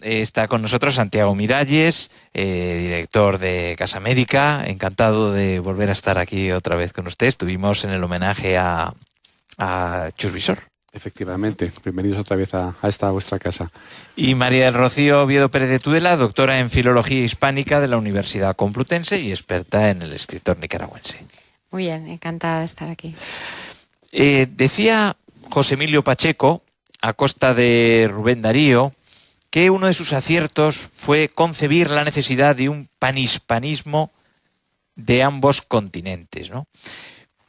está con nosotros Santiago Miralles, director de Casa América. Encantado de volver a estar aquí otra vez con usted. Estuvimos en el homenaje a Chus Visor. Efectivamente, bienvenidos otra vez a esta vuestra casa. Y María del Rocío Oviedo Pérez de Tudela, doctora en Filología Hispánica de la Universidad Complutense y experta en el escritor nicaragüense. Muy bien, encantada de estar aquí. Decía José Emilio Pacheco, a costa de Rubén Darío, que uno de sus aciertos fue concebir la necesidad de un panhispanismo de ambos continentes, ¿no?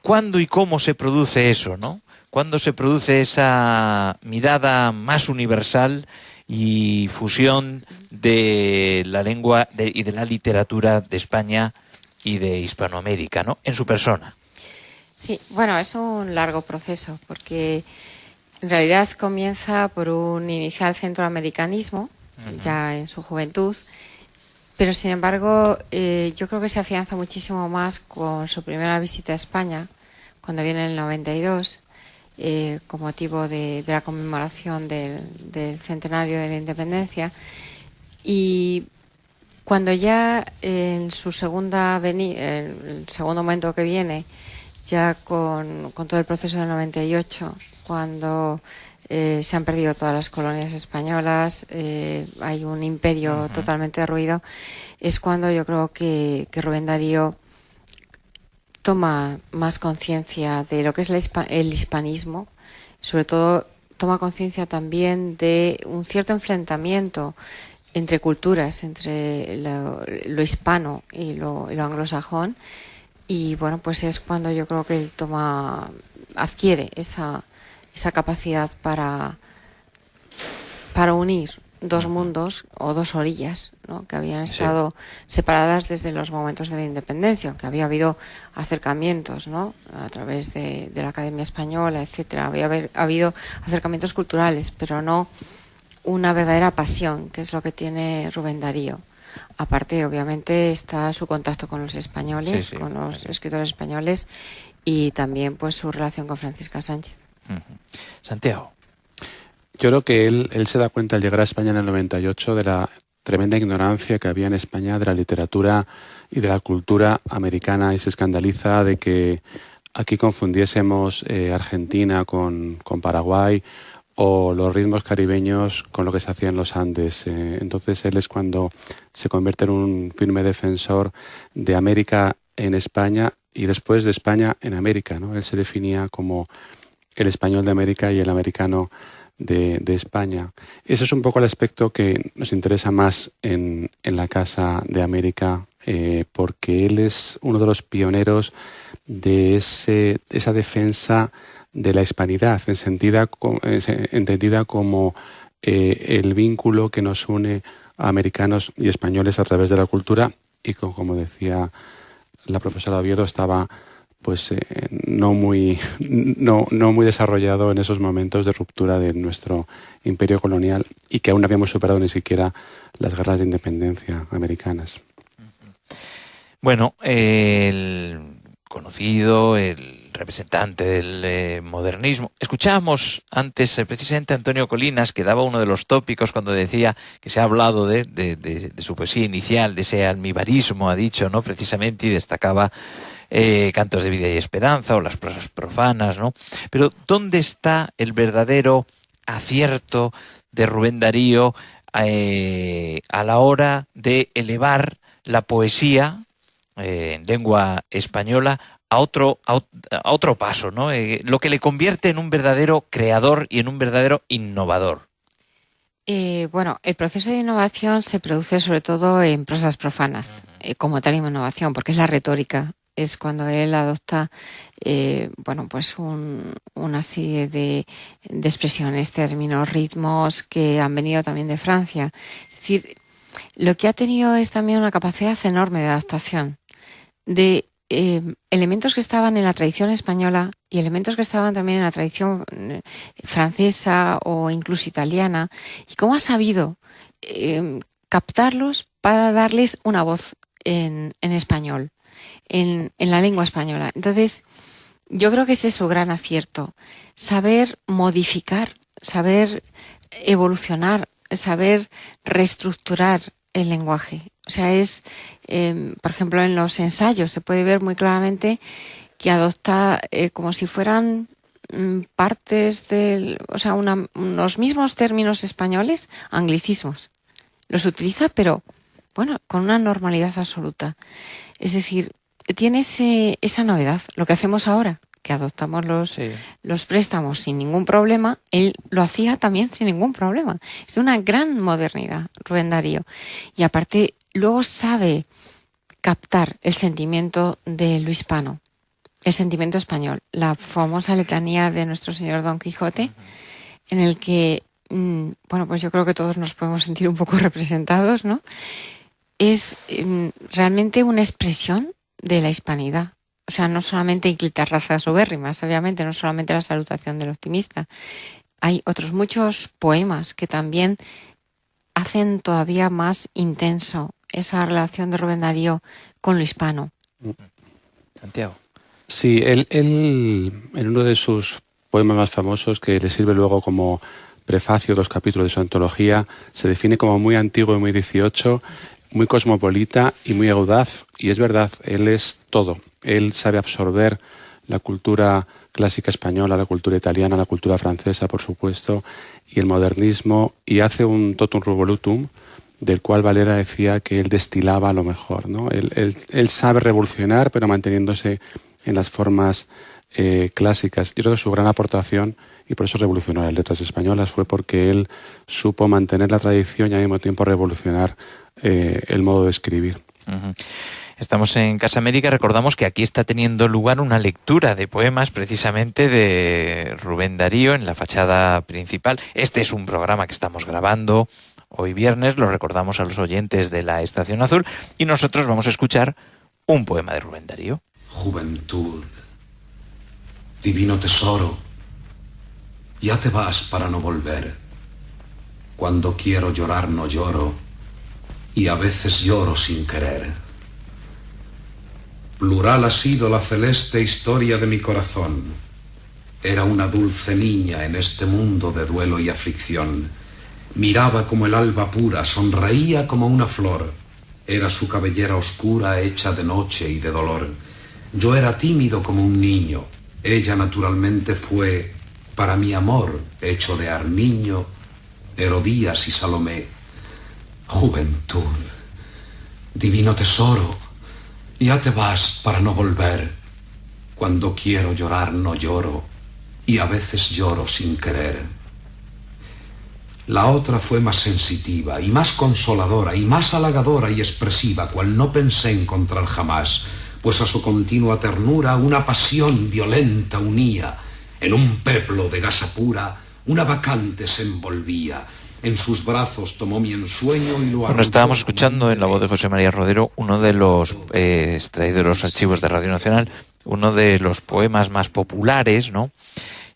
¿Cuándo y cómo se produce eso, no? ¿Cuándo se produce esa mirada más universal y fusión de la lengua y de la literatura de España y de Hispanoamérica, ¿no? En su persona. Sí, bueno, es un largo proceso porque en realidad comienza por un inicial centroamericanismo, ya en su juventud, pero sin embargo yo creo que se afianza muchísimo más con su primera visita a España, cuando viene en el 92, con motivo de la conmemoración del centenario de la independencia, y cuando ya en su el segundo momento que viene, ya con todo el proceso del 98, cuando se han perdido todas las colonias españolas, hay un imperio totalmente derruido, es cuando yo creo que Rubén Darío toma más conciencia de lo que es el hispanismo, sobre todo toma conciencia también de un cierto enfrentamiento entre culturas, entre lo hispano y lo anglosajón, y bueno, pues es cuando yo creo que él adquiere esa capacidad para unir dos mundos o dos orillas, ¿no?, que habían estado separadas desde los momentos de la independencia, aunque había habido acercamientos, ¿no?, a través de la Academia Española, etcétera. Había habido acercamientos culturales, pero no una verdadera pasión, que es lo que tiene Rubén Darío. Aparte, obviamente, está su contacto con los españoles, con los escritores españoles, y también pues su relación con Francisca Sánchez. Santiago. Yo creo que él se da cuenta al llegar a España en el 98 de la tremenda ignorancia que había en España de la literatura y de la cultura americana, y se escandaliza de que aquí confundiésemos Argentina con Paraguay, o los ritmos caribeños con lo que se hacía en los Andes. Entonces él es cuando se convierte en un firme defensor de América en España y después de España en América, ¿no? Él se definía como el español de América y el americano de España. Ese es un poco el aspecto que nos interesa más en la Casa de América, porque él es uno de los pioneros de esa defensa de la hispanidad, entendida como el vínculo que nos une a americanos y españoles a través de la cultura, y como decía la profesora Oviedo, estaba pues no muy desarrollado en esos momentos de ruptura de nuestro imperio colonial, y que aún no habíamos superado ni siquiera las guerras de independencia americanas. Bueno, el conocido, el representante del modernismo. Escuchábamos antes precisamente a Antonio Colinas, que daba uno de los tópicos cuando decía que se ha hablado de su poesía inicial, de ese almibarismo, ha dicho, ¿no?, precisamente, y destacaba Cantos de vida y esperanza o las prosas profanas, ¿no? Pero ¿dónde está el verdadero acierto de Rubén Darío a la hora de elevar la poesía en lengua española a otro paso, ¿no? Lo que le convierte en un verdadero creador y en un verdadero innovador? Bueno, el proceso de innovación se produce sobre todo en prosas profanas, como tal innovación, porque es la retórica. Es cuando él adopta pues una serie de expresiones, términos, ritmos que han venido también de Francia. Es decir, lo que ha tenido es también una capacidad enorme de adaptación de elementos que estaban en la tradición española y elementos que estaban también en la tradición francesa o incluso italiana, y cómo ha sabido captarlos para darles una voz en español, en la lengua española. Entonces, yo creo que ese es su gran acierto, saber modificar, saber evolucionar saber reestructurar el lenguaje. O sea, por ejemplo, en los ensayos se puede ver muy claramente que adopta como si fueran partes unos mismos términos españoles, anglicismos. Los utiliza, pero bueno, con una normalidad absoluta. Es decir, tiene esa novedad. Lo que hacemos ahora, que adoptamos los préstamos sin ningún problema, él lo hacía también sin ningún problema. Es de una gran modernidad, Rubén Darío. Y aparte, luego sabe captar el sentimiento de lo hispano, el sentimiento español, la famosa letanía de nuestro señor Don Quijote, en el que, bueno, pues yo creo que todos nos podemos sentir un poco representados, ¿no? Es realmente una expresión de la hispanidad. O sea, no solamente guitarrazas ubérrimas, obviamente, no solamente la salutación del optimista. Hay otros muchos poemas que también hacen todavía más intenso esa relación de Rubén Darío con lo hispano. Santiago. Sí, él en uno de sus poemas más famosos, que le sirve luego como prefacio de los capítulos de su antología, se define como muy antiguo y muy 18, muy cosmopolita y muy audaz. Y es verdad, él es todo. Él sabe absorber la cultura clásica española, la cultura italiana, la cultura francesa, por supuesto, y el modernismo, y hace un totum revolutum del cual Valera decía que él destilaba lo mejor, ¿no? Él sabe revolucionar, pero manteniéndose en las formas clásicas. Yo creo que su gran aportación, y por eso revolucionó las letras españolas, fue porque él supo mantener la tradición y al mismo tiempo revolucionar el modo de escribir. Uh-huh. Estamos en Casa América. Recordamos que aquí está teniendo lugar una lectura de poemas precisamente de Rubén Darío en la fachada principal. Este es un programa que estamos grabando hoy viernes, lo recordamos a los oyentes de la Estación Azul, y nosotros vamos a escuchar un poema de Rubén Darío. Juventud, divino tesoro, ya te vas para no volver. Cuando quiero llorar no lloro, y a veces lloro sin querer. Plural ha sido la celeste historia de mi corazón. Era una dulce niña en este mundo de duelo y aflicción. Miraba como el alba pura, sonreía como una flor. Era su cabellera oscura hecha de noche y de dolor. Yo era tímido como un niño. Ella naturalmente fue, para mi amor, hecho de armiño, Herodías y Salomé. Juventud, divino tesoro, ya te vas para no volver. Cuando quiero llorar no lloro, y a veces lloro sin querer. La otra fue más sensitiva, y más consoladora, y más halagadora y expresiva, cual no pensé encontrar jamás, pues a su continua ternura una pasión violenta unía. En un peplo de gasa pura, una bacante se envolvía. En sus brazos tomó mi ensueño y lo... Bueno, estábamos escuchando en la voz de José María Rodero uno de los, extraído de los archivos de Radio Nacional, uno de los poemas más populares, ¿no?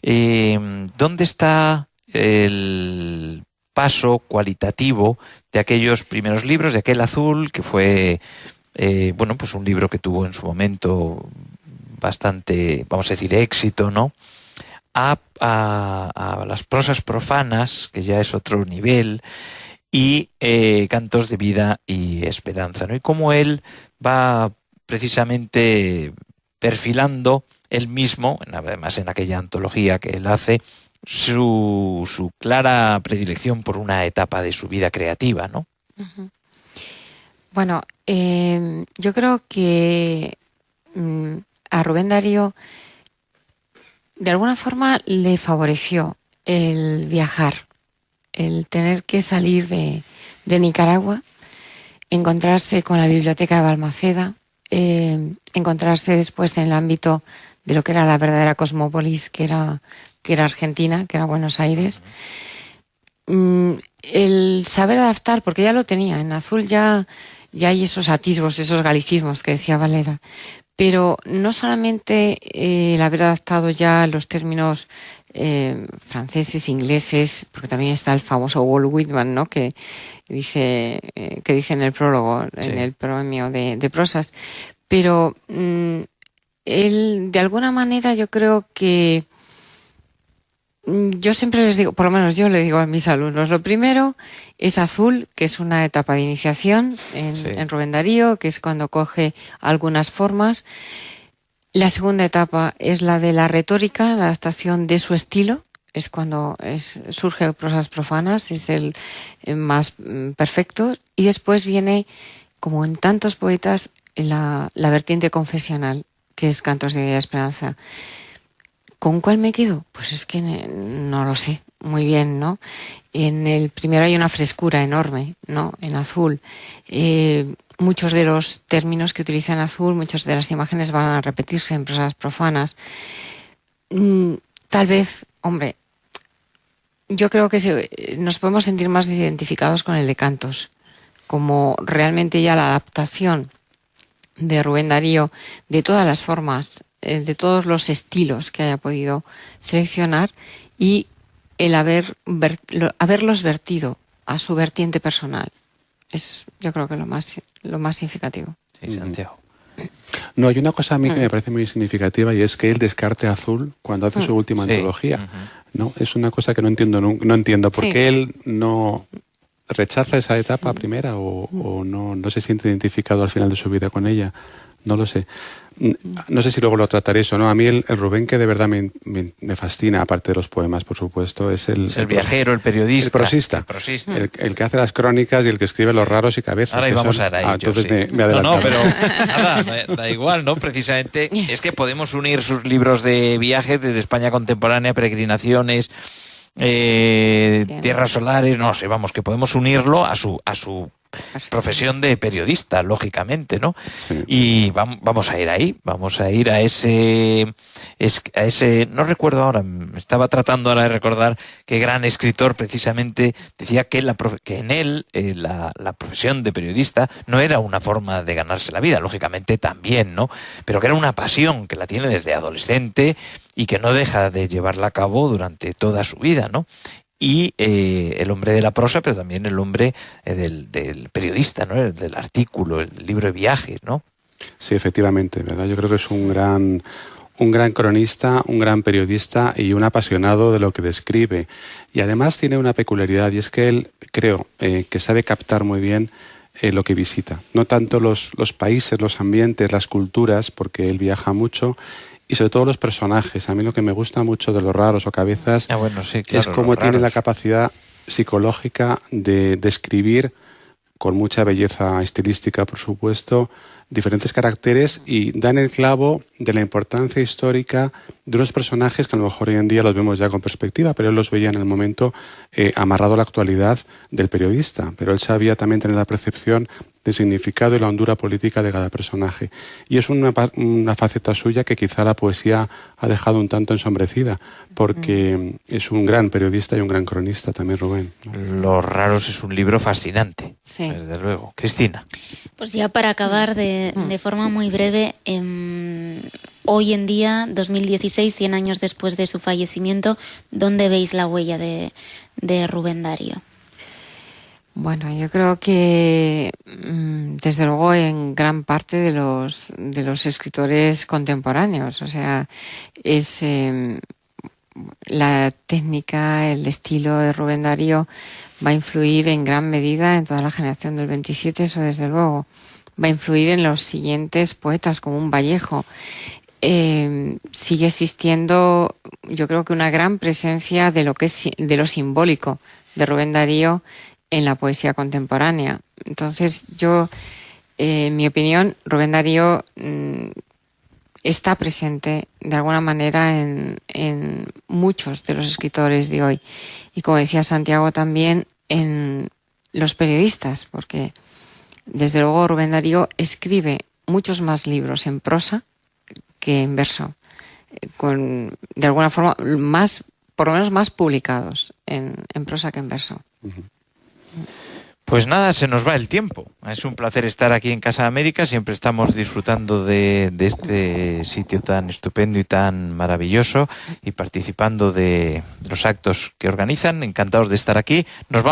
¿Dónde está el paso cualitativo de aquellos primeros libros, de aquel Azul, que fue, bueno, pues un libro que tuvo en su momento bastante, vamos a decir, éxito, ¿no? A las prosas profanas, que ya es otro nivel, y cantos de vida y esperanza, ¿no? Y cómo él va precisamente perfilando él mismo, además en aquella antología que él hace, su clara predilección por una etapa de su vida creativa, ¿no? Uh-huh. Bueno, yo creo que a Rubén Darío de alguna forma le favoreció el viajar, el tener que salir de Nicaragua, encontrarse con la biblioteca de Balmaceda, encontrarse después en el ámbito de lo que era la verdadera cosmópolis, que era Argentina, que era Buenos Aires. El saber adaptar, porque ya lo tenía, en Azul ya hay esos atisbos, esos galicismos que decía Valera. Pero no solamente el haber adaptado ya los términos franceses, ingleses, porque también está el famoso Walt Whitman, ¿no? que dice en el prólogo, sí, en el proemio de prosas. Pero él, de alguna manera, yo creo que Yo siempre les digo, por lo menos yo le digo a mis alumnos, lo primero es Azul, que es una etapa de iniciación en Rubén Darío, que es cuando coge algunas formas. La segunda etapa es la de la retórica, la adaptación de su estilo, es cuando surge Prosas Profanas, es el más perfecto. Y después viene, como en tantos poetas, la vertiente confesional, que es Cantos de Vida y Esperanza. ¿Con cuál me quedo? Pues es que no lo sé muy bien, ¿no? En el primero hay una frescura enorme, ¿no? En Azul. Muchos de los términos que utiliza en Azul, muchas de las imágenes van a repetirse en Prosas Profanas. Tal vez, hombre, yo creo que nos podemos sentir más identificados con el de Cantos, como realmente ya la adaptación de Rubén Darío de todas las formas, de todos los estilos que haya podido seleccionar, y el haberlos vertido a su vertiente personal es, yo creo que lo más significativo. Sí, Santiago. No, hay una cosa a mí que me parece muy significativa, y es que él descarte Azul cuando hace su última antología. ¿No? Es una cosa que no entiendo por qué él no rechaza esa etapa primera o no se siente identificado al final de su vida con ella. No lo sé. No sé si luego lo trataré eso, ¿no? A mí el Rubén que de verdad me fascina, aparte de los poemas, por supuesto, es el viajero, el periodista. El prosista. El que hace las crónicas y el que escribe los raros y cabezas. Ahora vamos a ello. Entonces sí. me adelanto. No, pero nada, da igual, ¿no? Precisamente es que podemos unir sus libros de viajes desde España contemporánea, peregrinaciones, tierras solares, no sé, vamos, que podemos unirlo a su profesión de periodista, lógicamente, ¿no? Sí. Y vamos a ir ahí, vamos a ir a ese, no recuerdo ahora, estaba tratando ahora de recordar qué gran escritor precisamente decía que en él la profesión de periodista no era una forma de ganarse la vida, lógicamente también, ¿no? Pero que era una pasión que la tiene desde adolescente y que no deja de llevarla a cabo durante toda su vida, ¿no? Y el hombre de la prosa, pero también el hombre del periodista, ¿no? El del artículo, el libro de viajes, ¿no? Sí, efectivamente, ¿verdad? Yo creo que es un gran cronista, un gran periodista y un apasionado de lo que describe. Y además tiene una peculiaridad, y es que él, creo, que sabe captar muy bien lo que visita. No tanto los países, los ambientes, las culturas, porque él viaja mucho, y sobre todo los personajes. A mí lo que me gusta mucho de los raros o cabezas sí, claro, es cómo tiene la capacidad psicológica de describir con mucha belleza estilística, por supuesto, diferentes caracteres, y dan el clavo de la importancia histórica de unos personajes que a lo mejor hoy en día los vemos ya con perspectiva, pero él los veía en el momento amarrado a la actualidad del periodista. Pero él sabía también tener la percepción del significado y la hondura política de cada personaje. Y es una faceta suya que quizá la poesía ha dejado un tanto ensombrecida, porque es un gran periodista y un gran cronista también, Rubén. Los raros es un libro fascinante, sí, desde luego. Cristina. Pues ya para acabar de forma muy breve, hoy en día, 2016, 100 años después de su fallecimiento, ¿dónde veis la huella de Rubén Darío? Bueno, yo creo que desde luego en gran parte de los escritores contemporáneos, o sea, es la técnica, el estilo de Rubén Darío va a influir en gran medida en toda la generación del 27, eso desde luego. Va a influir en los siguientes poetas, como un Vallejo. Sigue existiendo, yo creo que una gran presencia de lo simbólico de Rubén Darío en la poesía contemporánea. Entonces, en mi opinión, Rubén Darío está presente de alguna manera en muchos de los escritores de hoy. Y como decía Santiago, también en los periodistas, porque desde luego Rubén Darío escribe muchos más libros en prosa que en verso, de alguna forma por lo menos más publicados en prosa que en verso. Pues nada, se nos va el tiempo. Es un placer estar aquí en Casa América. Siempre estamos disfrutando de este sitio tan estupendo y tan maravilloso y participando de los actos que organizan. Encantados de estar aquí. Nos vamos